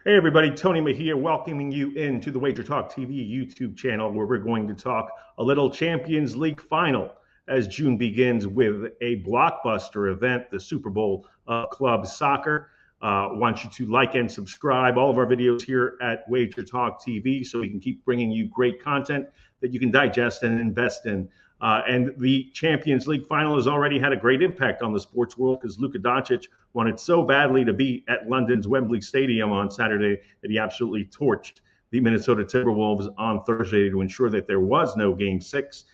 Hey everybody, Tony Mejia welcoming you into the WagerTalk TV YouTube channel, where we're going to talk a little Champions League final as June begins with a blockbuster event, the Super Bowl of club soccer. Want you to like and subscribe all of our videos here at WagerTalk TV so we can keep bringing you great content that you can digest and invest in. And the Champions League final has already had a great impact on the sports world because Luka Doncic wanted so badly to be at London's Wembley Stadium on Saturday that he absolutely torched the Minnesota Timberwolves on Thursday to ensure that there was no Game 6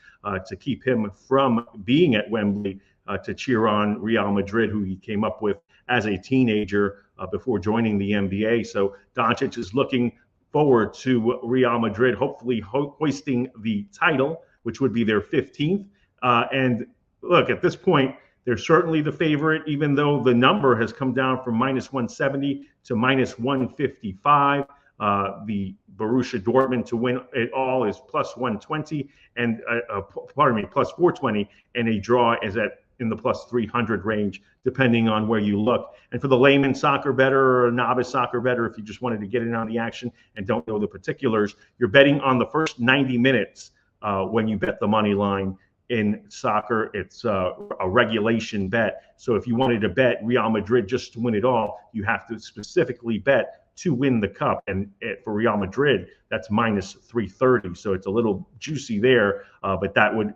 to keep him from being at Wembley to cheer on Real Madrid, who he came up with as a teenager before joining the NBA. So Doncic is looking forward to Real Madrid hopefully hoisting the title, which would be their 15th. And look, at this point, they're certainly the favorite, even though the number has come down from -170 to -155. The Borussia Dortmund to win it all is +120, and +420, and a draw is in the +300 range, depending on where you look. And for the layman soccer bettor or a novice soccer bettor, if you just wanted to get in on the action and don't know the particulars, you're betting on the first 90 minutes when you bet the money line. In soccer, it's a regulation bet. So if you wanted to bet Real Madrid just to win it all, you have to specifically bet to win the cup. And for Real Madrid, that's -330. So it's a little juicy there, but that would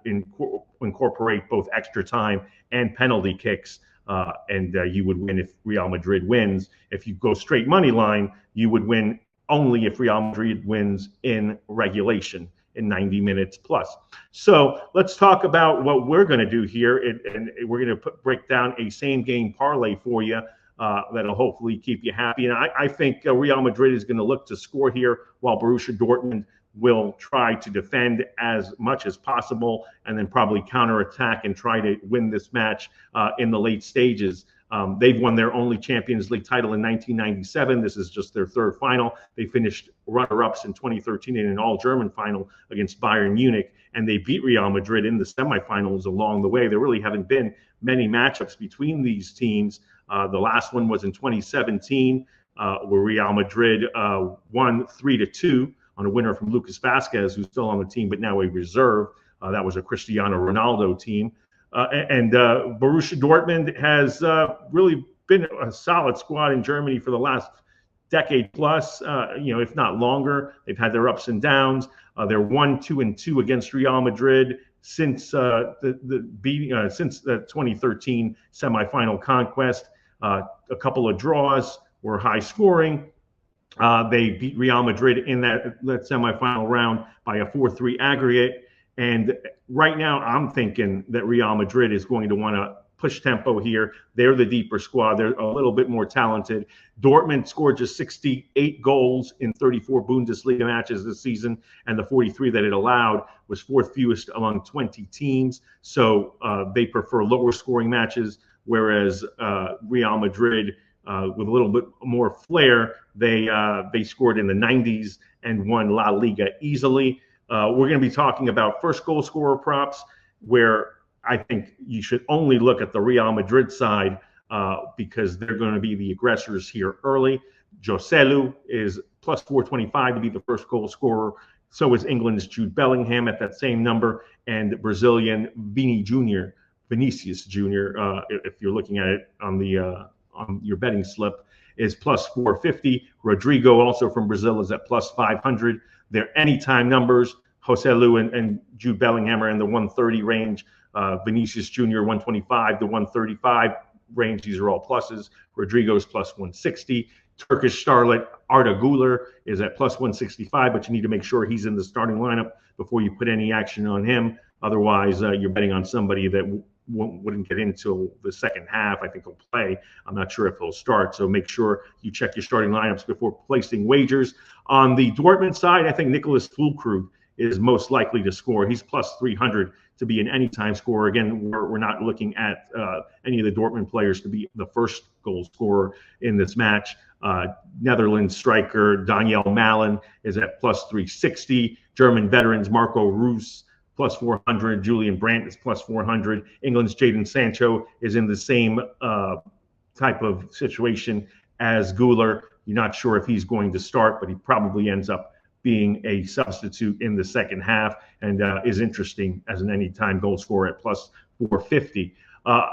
incorporate both extra time and penalty kicks. And you would win if Real Madrid wins. If you go straight money line, you would win only if Real Madrid wins in regulation in 90 minutes plus. So let's talk about what we're going to do here. And we're going to break down a same game parlay for you that'll hopefully keep you happy. And I think Real Madrid is going to look to score here, while Borussia Dortmund will try to defend as much as possible and then probably counterattack and try to win this match in the late stages. They've won their only Champions League title in 1997. This is just their third final. They finished runner-ups in 2013 in an all-German final against Bayern Munich, and they beat Real Madrid in the semifinals along the way. There really haven't been many matchups between these teams. The last one was in 2017, where Real Madrid won 3-2 on a winner from Lucas Vazquez, who's still on the team but now a reserve. That was a Cristiano Ronaldo team. And Borussia Dortmund has really been a solid squad in Germany for the last decade plus, if not longer. They've had their ups and downs. They're 1-2-2 against Real Madrid since the 2013 semifinal conquest. A couple of draws were high scoring. They beat Real Madrid in that semifinal round by a 4-3 aggregate. And right now, I'm thinking that Real Madrid is going to want to push tempo here. They're the deeper squad. They're a little bit more talented. Dortmund scored just 68 goals in 34 Bundesliga matches this season, and the 43 that it allowed was fourth fewest among 20 teams. So they prefer lower scoring matches, whereas Real Madrid, with a little bit more flair, they scored in the 90s and won La Liga easily. We're going to be talking about first goal scorer props, where I think you should only look at the Real Madrid side because they're going to be the aggressors here early. Joselu is +425 to be the first goal scorer. So is England's Jude Bellingham at that same number, and Brazilian Vinicius Jr. If you're looking at it on your betting slip, is +450. Rodrigo, also from Brazil, is at +500. Their anytime numbers, Joselu and Jude Bellingham are in the 130 range. Vinicius Jr. 125 to 135 range. These are all pluses. Rodrigo's +160. Turkish starlet Arda Güler is at +165, but you need to make sure he's in the starting lineup before you put any action on him. Otherwise, you're betting on somebody that wouldn't get into the second half. I think he'll play. I'm not sure if he'll start. So make sure you check your starting lineups before placing wagers. On the Dortmund side, I think Nicholas Füllkrug is most likely to score. He's +300 to be an anytime scorer. Again, we're not looking at any of the Dortmund players to be the first goal scorer in this match. Netherlands striker Daniel Malen is at +360. German veterans Marco Reus +400. Julian Brandt is +400. England's Jadon Sancho is in the same type of situation as Güler. You're not sure if he's going to start, but he probably ends up being a substitute in the second half, and is interesting as an anytime goal scorer at plus 450.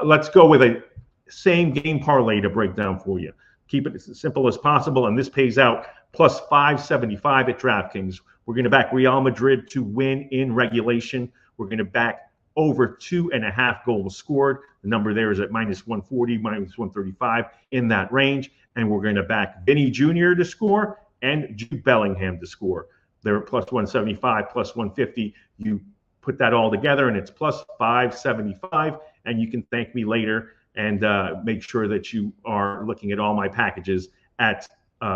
Let's go with a same game parlay to break down for you. Keep it as simple as possible, and this pays out plus 575 at DraftKings. We're going to back Real Madrid to win in regulation. We're going to back over 2.5 goals scored. The number there is at minus 140, minus 135, in that range. And we're going to back Vinny Jr. to score and Jude Bellingham to score. They're at plus 175, plus 150. You put that all together, and it's plus 575. And you can thank me later, and make sure that you are looking at all my packages at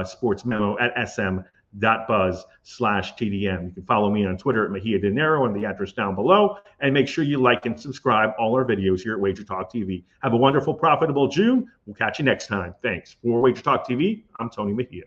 Sports Memo at sm.buzz/TDM. You can follow me on Twitter at Mejia Dinero and the address down below. And make sure you like and subscribe all our videos here at WagerTalk TV. Have a wonderful, profitable June. We'll catch you next time. Thanks. For WagerTalk TV, I'm Tony Mejia.